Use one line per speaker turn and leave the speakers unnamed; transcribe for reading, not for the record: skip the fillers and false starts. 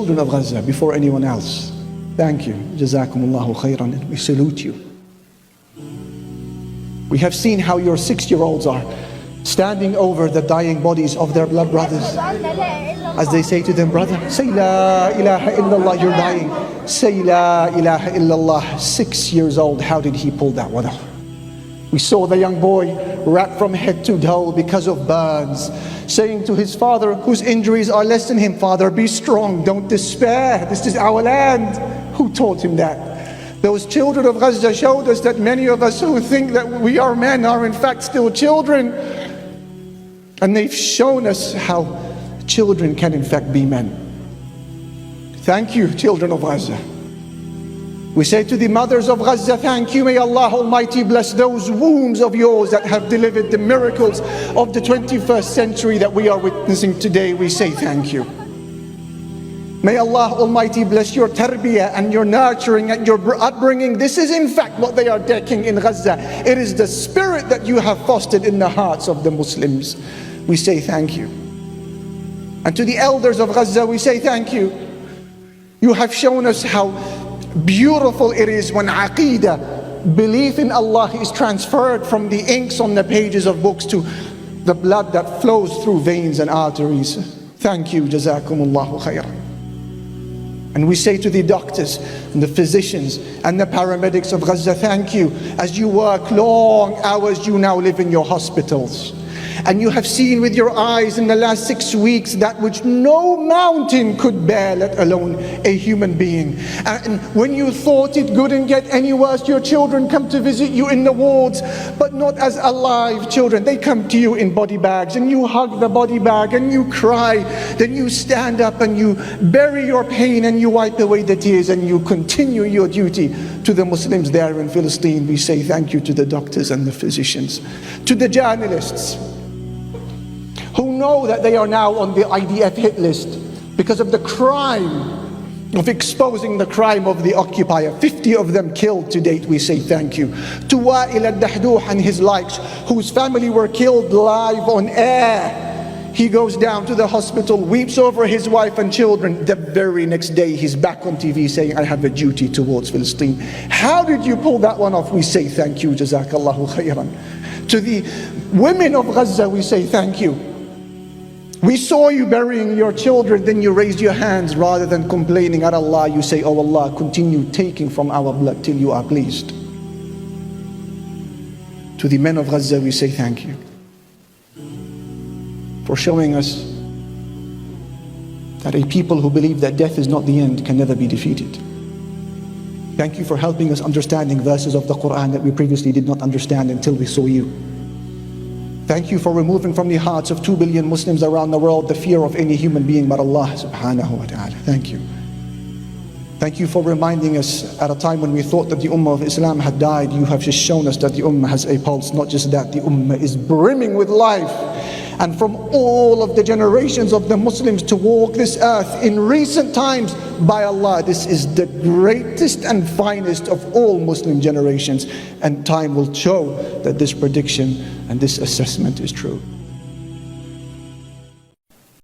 Children of Gaza, before anyone else, thank you. Jazakumullahu khairan. We salute you. We have seen how your 6-year-olds are standing over the dying bodies of their blood brothers. As they say to them, brother, say La ilaha illallah, you're dying. Say La ilaha illallah. 6 years old, how did he pull that one off? We saw the young boy wrapped from head to toe because of burns, saying to his father, whose injuries are less than him, Father, be strong, don't despair, this is our land. Who taught him that? Those children of Gaza showed us that many of us who think that we are men are in fact still children. And they've shown us how children can in fact be men. Thank you, children of Gaza. We say to the mothers of Gaza, thank you. May Allah Almighty bless those wombs of yours that have delivered the miracles of the 21st century that we are witnessing today. We say thank you. May Allah Almighty bless your tarbiyah and your nurturing and your upbringing. This is in fact what they are decking in Gaza. It is the spirit that you have fostered in the hearts of the Muslims. We say thank you. And to the elders of Gaza, we say thank you. You have shown us how beautiful it is when aqeedah, belief in Allah, is transferred from the inks on the pages of books to the blood that flows through veins and arteries. Thank you, Jazakumullahu khairan. And we say to the doctors and the physicians and the paramedics of Gaza, thank you. As you work long hours, you now live in your hospitals. And you have seen with your eyes in the last 6 weeks that which no mountain could bear, let alone a human being. And when you thought it couldn't get any worse, your children come to visit you in the wards, but not as alive children. They come to you in body bags, and you hug the body bag and you cry. Then you stand up and you bury your pain and you wipe away the tears and you continue your duty to the Muslims there in Palestine. We say thank you to the doctors and the physicians, to the journalists who know that they are now on the IDF hit list because of the crime of exposing the crime of the occupier. 50 of them killed to date. We say thank you. To Wa'il al-Dahduh and his likes, whose family were killed live on air. He goes down to the hospital, weeps over his wife and children. The very next day he's back on TV saying, I have a duty towards Palestine. How did you pull that one off? We say thank you, Jazakallahu khairan. To the women of Gaza, we say thank you. We saw you burying your children, then you raised your hands rather than complaining at Allah. You say, oh Allah, continue taking from our blood till you are pleased. To the men of Gaza, we say thank you for showing us that a people who believe that death is not the end can never be defeated. Thank you for helping us understanding verses of the Quran that we previously did not understand until we saw you. Thank you for removing from the hearts of 2 billion Muslims around the world the fear of any human being but Allah subhanahu wa ta'ala. Thank you. Thank you for reminding us at a time when we thought that the Ummah of Islam had died. You have just shown us that the Ummah has a pulse. Not just that, the Ummah is brimming with life. And from all of the generations of the Muslims to walk this earth in recent times, by Allah, this is the greatest and finest of all Muslim generations. And time will show that this prediction and this assessment is true.